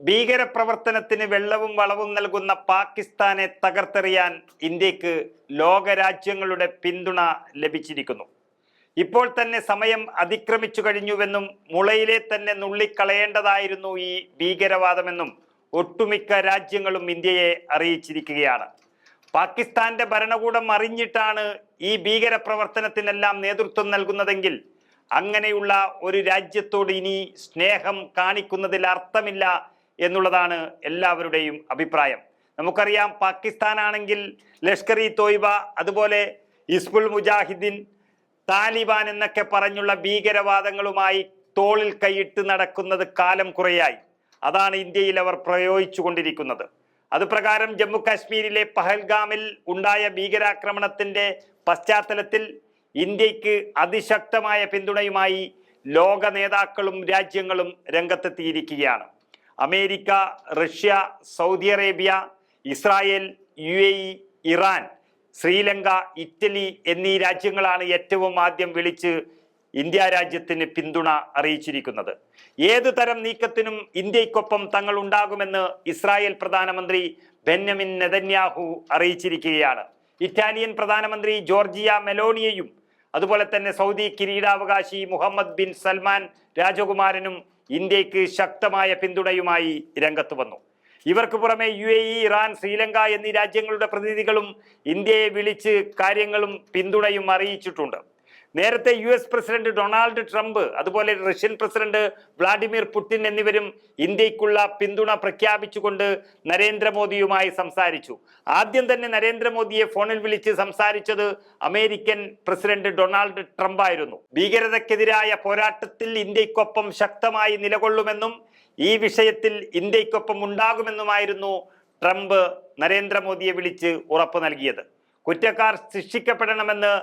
ഭീകരപ്രവർത്തനത്തിന് വെള്ളവും വളവും നൽകുന്ന പാകിസ്ഥാനെ തകർത്തെറിയാൻ ഇന്ത്യക്ക് ലോകരാജ്യങ്ങളുടെ പിന്തുണ ലഭിച്ചിരിക്കുന്നു. ഇപ്പോൾ തന്നെ സമയം അതിക്രമിച്ചു കഴിഞ്ഞുവെന്നും മുളയിലെ തന്നെ നുള്ളിക്കളയേണ്ടതായിരുന്നു ഈ ഭീകരവാദമെന്നും ഒട്ടുമിക്ക രാജ്യങ്ങളും ഇന്ത്യയെ അറിയിച്ചിരിക്കുകയാണ്. പാകിസ്ഥാന്റെ ഭരണകൂടം അറിഞ്ഞിട്ടാണ് ഈ ഭീകരപ്രവർത്തനത്തിനെല്ലാം നേതൃത്വം നൽകുന്നതെങ്കിൽ അങ്ങനെയുള്ള ഒരു രാജ്യത്തോട് ഇനി സ്നേഹം കാണിക്കുന്നതിൽ അർത്ഥമില്ല എന്നുള്ളതാണ് എല്ലാവരുടെയും അഭിപ്രായം. നമുക്കറിയാം, പാകിസ്ഥാനാണെങ്കിൽ ലഷ്കർ ഇ തോയ്ബ, അതുപോലെ ഹിസ്ബുൾ മുജാഹിദ്ദീൻ, താലിബാൻ എന്നൊക്കെ പറഞ്ഞുള്ള ഭീകരവാദങ്ങളുമായി തോളിൽ കൈയിട്ട് നടക്കുന്നത് കാലം കുറയായി. അതാണ് ഇന്ത്യയിൽ അവർ പ്രയോഗിച്ചു കൊണ്ടിരിക്കുന്നത്. അതുപ്രകാരം ജമ്മു കാശ്മീരിലെ പഹൽഗാമിൽ ഉണ്ടായ ഭീകരാക്രമണത്തിന്റെ പശ്ചാത്തലത്തിൽ ഇന്ത്യക്ക് അതിശക്തമായ പിന്തുണയുമായി ലോക നേതാക്കളും രാജ്യങ്ങളും രംഗത്തെത്തിയിരിക്കുകയാണ്. America, Russia, Saudi Arabia, Israel, UAE, Iran, Sri Lanka, Italy എന്നീ രാജ്യങ്ങളാണ് ഏറ്റവും ആദ്യം വിളിച്ച് ഇന്ത്യ രാജ്യത്തിന് പിന്തുണ അറിയിച്ചിരിക്കുന്നത്. ഏതു തരം നീക്കത്തിനും ഇന്ത്യക്കൊപ്പം തങ്ങൾ ഉണ്ടാകുമെന്ന് ഇസ്രായേൽ പ്രധാനമന്ത്രി ബെന്യാമിൻ നെതന്യാഹു അറിയിച്ചിരിക്കുകയാണ്. ഇറ്റാലിയൻ പ്രധാനമന്ത്രി ജോർജിയ മെലോണിയയും അതുപോലെ തന്നെ സൗദി കിരീടാവകാശി മുഹമ്മദ് ബിൻ സൽമാൻ രാജകുമാരനും ഇന്ത്യക്ക് ശക്തമായ പിന്തുണയുമായി രംഗത്ത് വന്നു. ഇവർക്ക് പുറമെ UAE, ഇറാൻ, ശ്രീലങ്ക എന്നീ രാജ്യങ്ങളുടെ പ്രതിനിധികളും ഇന്ത്യയെ വിളിച്ച് കാര്യങ്ങളും പിന്തുണയും അറിയിച്ചിട്ടുണ്ട്. നേരത്തെ US പ്രസിഡന്റ് ഡൊണാൾഡ് ട്രംപ്, അതുപോലെ റഷ്യൻ പ്രസിഡന്റ് വ്ളാഡിമിർ പുടിൻ എന്നിവരും ഇന്ത്യക്കുള്ള പിന്തുണ പ്രഖ്യാപിച്ചുകൊണ്ട് നരേന്ദ്രമോദിയുമായി സംസാരിച്ചു. ആദ്യം തന്നെ നരേന്ദ്രമോദിയെ ഫോണിൽ വിളിച്ച് സംസാരിച്ചത് അമേരിക്കൻ പ്രസിഡന്റ് ഡൊണാൾഡ് ട്രംപ് ആയിരുന്നു. ഭീകരതയ്ക്കെതിരായ പോരാട്ടത്തിൽ ഇന്ത്യക്കൊപ്പം ശക്തമായി നിലകൊള്ളുമെന്നും ഈ വിഷയത്തിൽ ഇന്ത്യക്കൊപ്പം ഉണ്ടാകുമെന്നുമായിരുന്നു ട്രംപ് നരേന്ദ്രമോദിയെ വിളിച്ച് ഉറപ്പ് നൽകിയത്. കുറ്റക്കാർ ശിക്ഷിക്കപ്പെടണമെന്ന്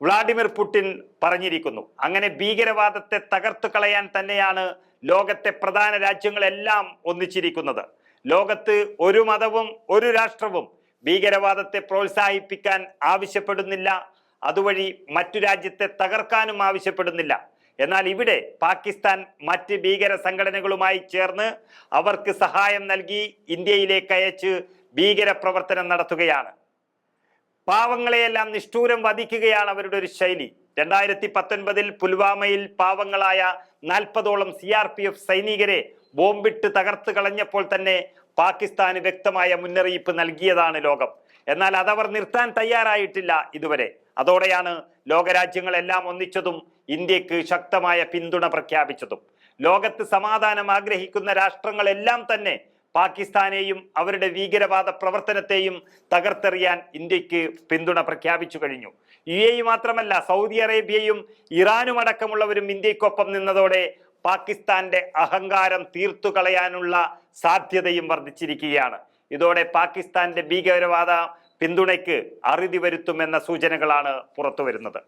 വ്ളാഡിമിർ പുടിൻ പറഞ്ഞിരിക്കുന്നു. അങ്ങനെ ഭീകരവാദത്തെ തകർത്തു കളയാൻ തന്നെയാണ് ലോകത്തെ പ്രധാന രാജ്യങ്ങളെല്ലാം ഒന്നിച്ചിരിക്കുന്നത്. ലോകത്ത് ഒരു മതവും ഒരു രാഷ്ട്രവും ഭീകരവാദത്തെ പ്രോത്സാഹിപ്പിക്കാൻ ആവശ്യപ്പെടുന്നില്ല, അതുവഴി മറ്റു രാജ്യത്തെ തകർക്കാനും ആവശ്യപ്പെടുന്നില്ല. എന്നാൽ ഇവിടെ പാകിസ്ഥാൻ മറ്റ് ഭീകര സംഘടനകളുമായി ചേർന്ന് അവർക്ക് സഹായം നൽകി ഇന്ത്യയിലേക്ക് അയച്ച് ഭീകര പ്രവർത്തനം നടത്തുകയാണ്. പാവങ്ങളെയെല്ലാം നിഷ്ഠൂരം വധിക്കുകയാണ് അവരുടെ ഒരു ശൈലി. 2019 പുൽവാമയിൽ പാവങ്ങളായ 40ഓളം CRPF സൈനികരെ ബോംബിട്ട് തകർത്ത് കളഞ്ഞപ്പോൾ തന്നെ പാകിസ്ഥാന് വ്യക്തമായ മുന്നറിയിപ്പ് നൽകിയതാണ് ലോകം. എന്നാൽ അതവർ നിർത്താൻ തയ്യാറായിട്ടില്ല ഇതുവരെ. അതോടെയാണ് ലോകരാജ്യങ്ങളെല്ലാം ഒന്നിച്ചതും ഇന്ത്യക്ക് ശക്തമായ പിന്തുണ പ്രഖ്യാപിച്ചതും. ലോകത്ത് സമാധാനം ആഗ്രഹിക്കുന്ന രാഷ്ട്രങ്ങളെല്ലാം തന്നെ പാകിസ്ഥാനെയും അവരുടെ ഭീകരവാദ പ്രവർത്തനത്തെയും തകർത്തെറിയാൻ ഇന്ത്യക്ക് പിന്തുണ പ്രഖ്യാപിച്ചു കഴിഞ്ഞു. UAE മാത്രമല്ല, സൗദി അറേബ്യയും ഇറാനും അടക്കമുള്ളവരും ഇന്ത്യക്കൊപ്പം നിന്നതോടെ പാകിസ്ഥാന്റെ അഹങ്കാരം തീർത്തു കളയാനുള്ള സാധ്യതയും വർദ്ധിച്ചിരിക്കുകയാണ്. ഇതോടെ പാകിസ്ഥാന്റെ ഭീകരവാദ പിന്തുണയ്ക്ക് അറുതി വരുത്തുമെന്ന സൂചനകളാണ് പുറത്തു വരുന്നത്.